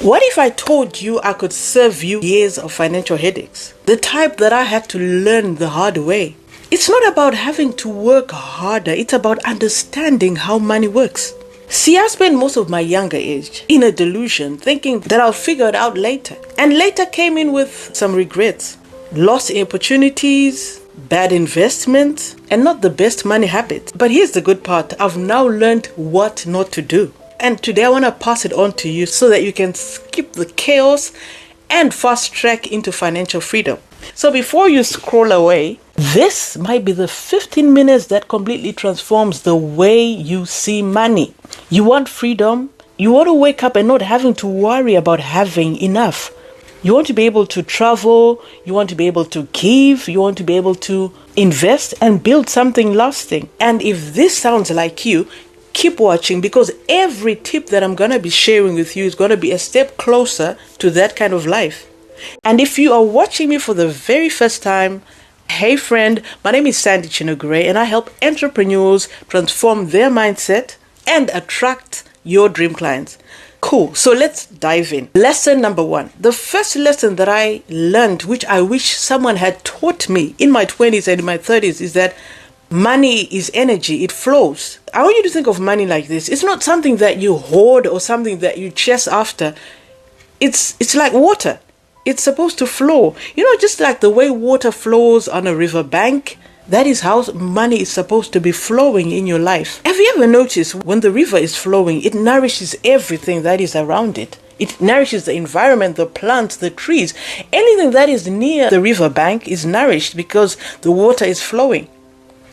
What if I told you I could save you years of financial headaches? The type that I had to learn the hard way. It's not about having to work harder, it's about understanding how money works. See, I spent most of my younger age in a delusion, thinking that I'll figure it out later. And later came in with some regrets. Lost opportunities, bad investments, and not the best money habits. But here's the good part. I've now learned what not to do. And today I want to pass it on to you so that you can skip the chaos and fast track into financial freedom. So before you scroll away, this might be the 15 minutes that completely transforms the way you see money. You want freedom? You want to wake up and not having to worry about having enough. You want to be able to travel, you want to be able to give, you want to be able to invest and build something lasting. And if this sounds like you, keep watching, because every tip that I'm going to be sharing with you is going to be a step closer to that kind of life. And if you are watching me for the very first time, hey friend, my name is Sandy Chinogre and I help entrepreneurs transform their mindset and attract your dream clients. Cool, so let's dive in. Lesson number 1. The first lesson that I learned, which I wish someone had taught me in my 20s and in my 30s, is that money is energy, it flows. I want you to think of money like this. It's not something that you hoard or something that you chase after. It's like water. It's supposed to flow. Just like the way water flows on a river bank, that is how money is supposed to be flowing in your life. Have you ever noticed when the river is flowing, it nourishes everything that is around it? It nourishes the environment, the plants, the trees. Anything that is near the river bank is nourished because the water is flowing.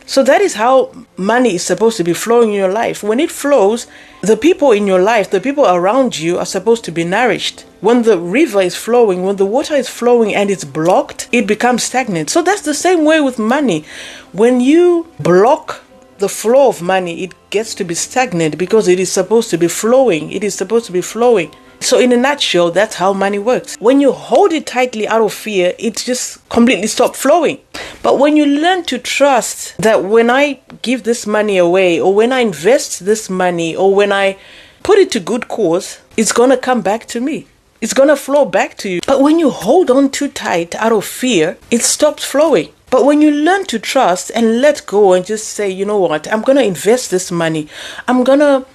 So that is how money is supposed to be flowing in your life. When it flows, the people in your life, the people around you are supposed to be nourished. When the river is flowing, when the water is flowing and it's blocked, it becomes stagnant. So that's the same way with money. When you block the flow of money, it gets to be stagnant because it is supposed to be flowing. It is supposed to be flowing. So in a nutshell, that's how money works. When you hold it tightly out of fear, it just completely stops flowing. But when you learn to trust that when I give this money away, or when I invest this money, or when I put it to good cause, it's going to come back to me. It's going to flow back to you. But when you hold on too tight out of fear, it stops flowing. But when you learn to trust and let go and just say, you know what, I'm going to invest this money. I'm going to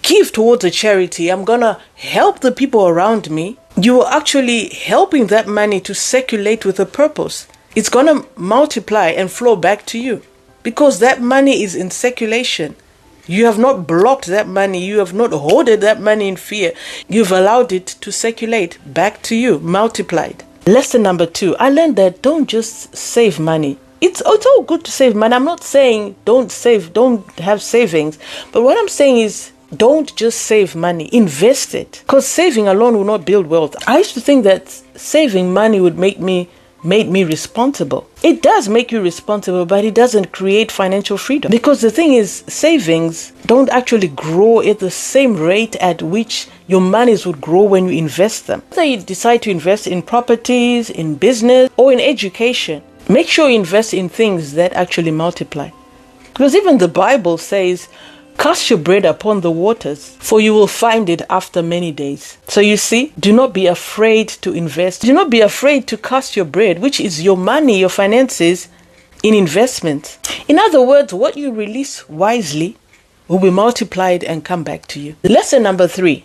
give towards a charity. I'm going to help the people around me. You are actually helping that money to circulate with a purpose. It's going to multiply and flow back to you because that money is in circulation. You have not blocked that money. You have not hoarded that money in fear. You've allowed it to circulate back to you, multiplied. Lesson number 2, I learned that don't just save money. It's all good to save money. I'm not saying don't have savings. But what I'm saying is don't just save money, invest it. Because saving alone will not build wealth. I used to think that saving money would make me responsible. It does make you responsible, but it doesn't create financial freedom. Because the thing is, savings don't actually grow at the same rate at which your monies would grow when you invest them. Whether you decide to invest in properties, in business, or in education, make sure you invest in things that actually multiply. Because even the Bible says, cast your bread upon the waters, for you will find it after many days. So you see, do not be afraid to invest. Do not be afraid to cast your bread, which is your money, your finances, in investment. In other words, what you release wisely will be multiplied and come back to you. Lesson number 3.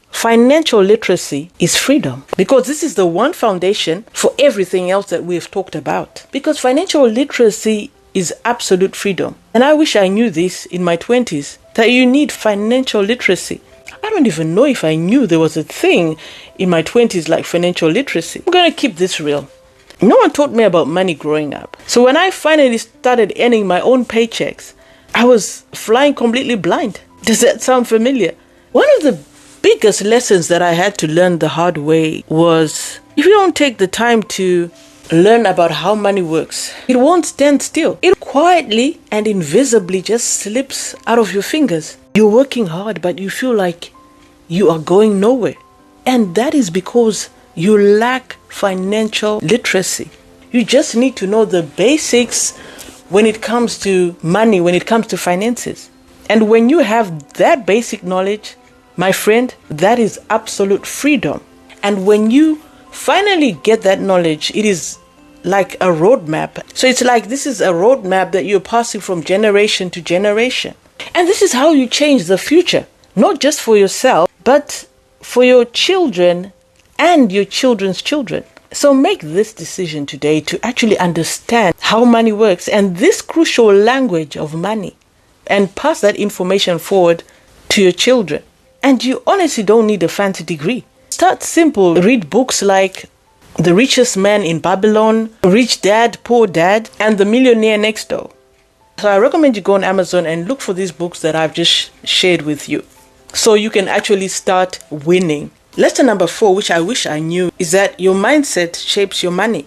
Financial literacy is freedom, because this is the one foundation for everything else that we have talked about. Because financial literacy is absolute freedom. And I wish I knew this in my 20s, that you need financial literacy. I don't even know if I knew there was a thing in my 20s like financial literacy. I'm going to keep this real. No one taught me about money growing up. So when I finally started earning my own paychecks, I was flying completely blind. Does that sound familiar? One of the biggest lessons that I had to learn the hard way was, if you don't take the time to learn about how money works, it won't stand still. It quietly and invisibly just slips out of your fingers. You're working hard, but you feel like you are going nowhere. And that is because you lack financial literacy. You just need to know the basics when it comes to money, when it comes to finances. And when you have that basic knowledge, My friend, that is absolute freedom. And when you finally get that knowledge, it is like a roadmap. So it's like this is a roadmap that you're passing from generation to generation. And this is how you change the future, not just for yourself, but for your children and your children's children. So make this decision today to actually understand how money works and this crucial language of money, and pass that information forward to your children. And you honestly don't need a fancy degree. Start simple. Read books like The Richest Man in Babylon, Rich Dad, Poor Dad, and The Millionaire Next Door. So I recommend you go on Amazon and look for these books that I've just shared with you, so you can actually start winning. Lesson number 4, which I wish I knew, is that your mindset shapes your money.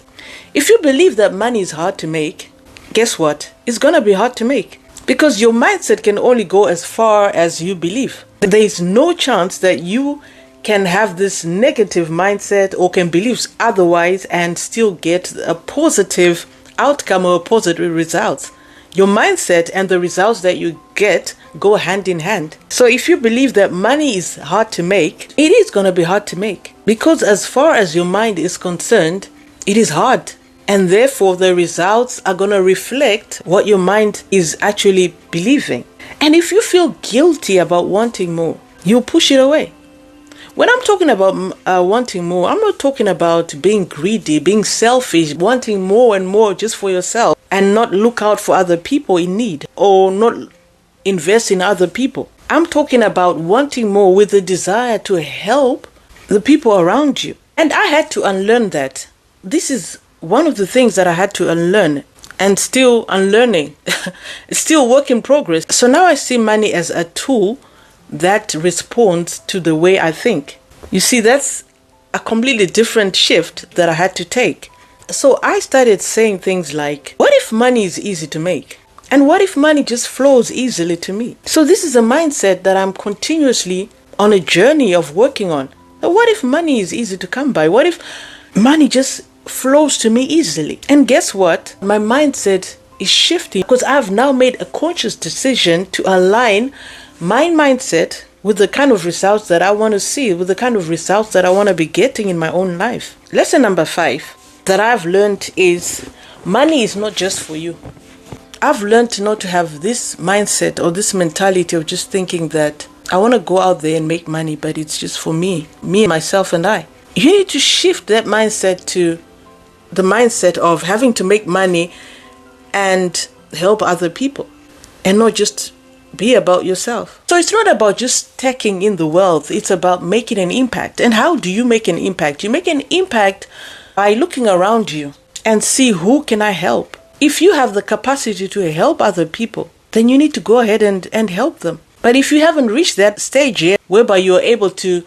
If you believe that money is hard to make, guess what? It's going to be hard to make, because your mindset can only go as far as you believe. There is no chance that you can have this negative mindset or can believe otherwise and still get a positive outcome or positive results. Your mindset and the results that you get go hand in hand. So if you believe that money is hard to make, it is going to be hard to make, because as far as your mind is concerned, it is hard. And therefore, the results are going to reflect what your mind is actually believing. And if you feel guilty about wanting more, you push it away. When I'm talking about wanting more, I'm not talking about being greedy, being selfish, wanting more and more just for yourself and not look out for other people in need or not invest in other people. I'm talking about wanting more with the desire to help the people around you. And I had to unlearn that. This is one of the things that I had to unlearn, and still unlearning. It's still work in progress. So now I see money as a tool that responds to the way I think. You see, that's a completely different shift that I had to take. So I started saying things like, what if money is easy to make? And what if money just flows easily to me? So this is a mindset that I'm continuously on a journey of working on. What if money is easy to come by? What if money just flows to me easily? And guess what? My mindset is shifting, because I've now made a conscious decision to align my mindset with the kind of results that I want to see, with the kind of results that I want to be getting in my own life. Lesson number 5 that I've learned is money is not just for you. I've learned not to have this mindset or this mentality of just thinking that I want to go out there and make money, but it's just for me, myself, and I. You need to shift that mindset to the mindset of having to make money and help other people, and not just be about yourself. So it's not about just taking in the wealth, it's about making an impact. And how do you make an impact? You make an impact by looking around you and see, who can I help? If you have the capacity to help other people, then you need to go ahead and help them. But if you haven't reached that stage yet, whereby you're able to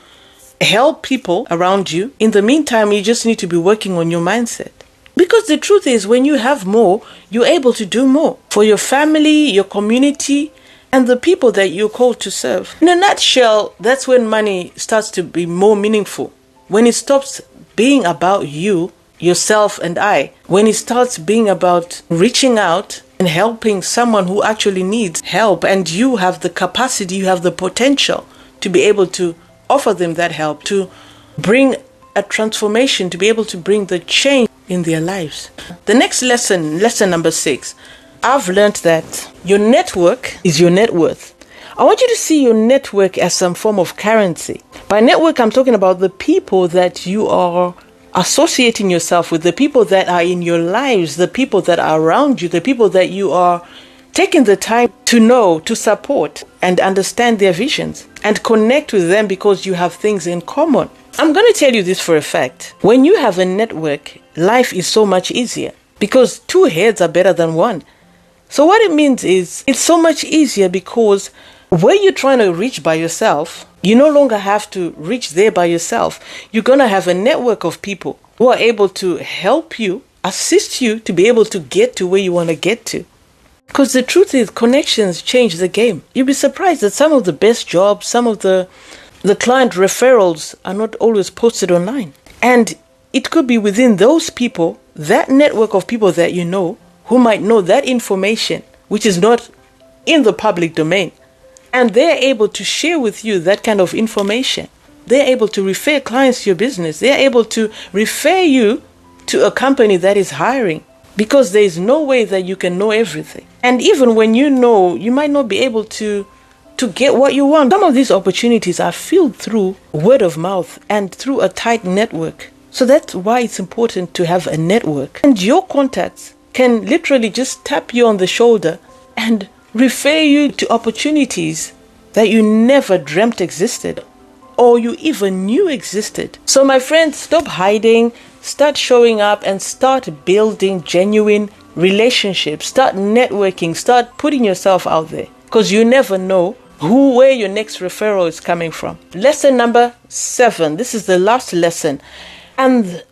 help people around you, in the meantime, you just need to be working on your mindset. Because the truth is, when you have more, you're able to do more for your family, your community, and the people that you're called to serve. In a nutshell, that's when money starts to be more meaningful. When it stops being about you, yourself, and I. When it starts being about reaching out and helping someone who actually needs help, and you have the capacity, you have the potential to be able to offer them that help, to bring a transformation, to be able to bring the change in their lives. The next lesson number 6, I've learned that your network is your net worth. I want you to see your network as some form of currency. By network, I'm talking about the people that you are associating yourself with, the people that are in your lives, the people that are around you, the people that you are taking the time to know, to support, and understand their visions, and connect with them because you have things in common. I'm going to tell you this for a fact. When you have a network, life is so much easier, because 2 heads are better than 1. So what it means is, it's so much easier because where you're trying to reach by yourself, you no longer have to reach there by yourself. You're going to have a network of people who are able to help you, assist you to be able to get to where you want to get to. Because the truth is, connections change the game. You'll be surprised that some of the best jobs, some of the client referrals are not always posted online. And it could be within those people, that network of people that you know, who might know that information, which is not in the public domain. And they're able to share with you that kind of information. They're able to refer clients to your business. They're able to refer you to a company that is hiring, because there is no way that you can know everything. And even when you know, you might not be able to get what you want. Some of these opportunities are filled through word of mouth and through a tight network. So that's why it's important to have a network. And your contacts can literally just tap you on the shoulder and refer you to opportunities that you never dreamt existed or you even knew existed. So my friends, stop hiding, start showing up, and start building genuine relationships. Start networking, start putting yourself out there, because you never know where your next referral is coming from. Lesson number 7. This is the last lesson. And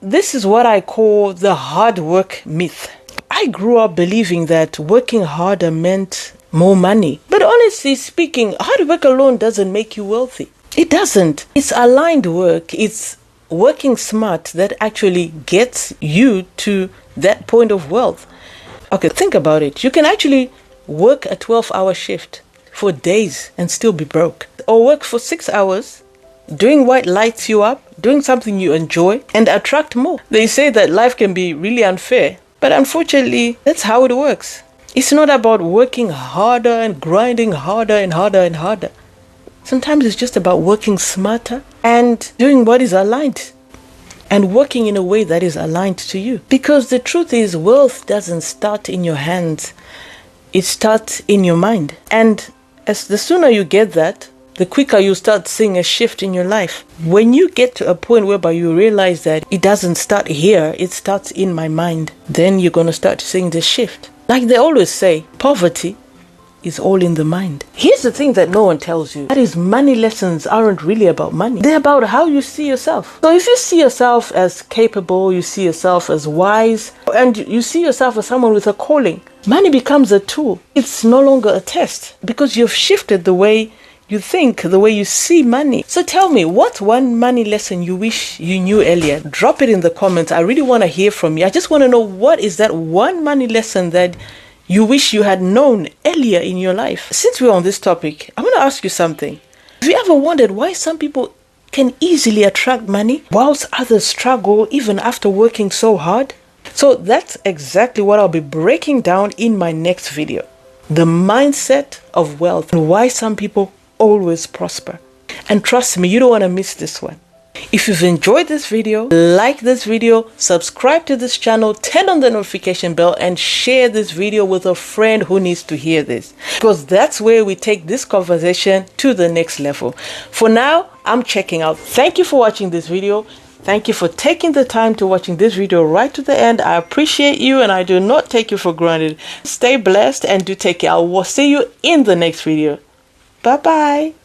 this is what I call the hard work myth. I grew up believing that working harder meant more money. But honestly speaking, hard work alone doesn't make you wealthy. It doesn't. It's aligned work. It's working smart that actually gets you to that point of wealth. Okay, think about it. You can actually work a 12-hour shift for days and still be broke. Or work for 6 hours doing what lights you up, doing something you enjoy, and attract more. They say that life can be really unfair, but unfortunately, that's how it works. It's not about working harder and grinding harder and harder and harder. Sometimes it's just about working smarter and doing what is aligned and working in a way that is aligned to you. Because the truth is, wealth doesn't start in your hands. It starts in your mind. And as the sooner you get that, the quicker you start seeing a shift in your life. When you get to a point whereby you realize that it doesn't start here, it starts in my mind, then you're going to start seeing the shift. Like they always say, poverty is all in the mind. Here's the thing that no one tells you. That is, money lessons aren't really about money. They're about how you see yourself. So if you see yourself as capable, you see yourself as wise, and you see yourself as someone with a calling, money becomes a tool. It's no longer a test, because you've shifted the way you think, the way you see money. So tell me, what's one money lesson you wish you knew earlier? Drop it in the comments. I really want to hear from you. I just want to know, what is that one money lesson that you wish you had known earlier in your life? Since we're on this topic, I want to ask you something. Have you ever wondered why some people can easily attract money whilst others struggle even after working so hard? So that's exactly what I'll be breaking down in my next video. The mindset of wealth and why some people always prosper. And trust me, you don't want to miss this one. If you've enjoyed this video, like this video, subscribe to this channel, turn on the notification bell, and share this video with a friend who needs to hear this, because that's where we take this conversation to the next level. For now, I'm checking out. Thank you for watching this video. Thank you for taking the time to watching this video right to the end. I appreciate you, and I do not take you for granted. Stay blessed and do take care. I will see you in the next video. Bye-bye.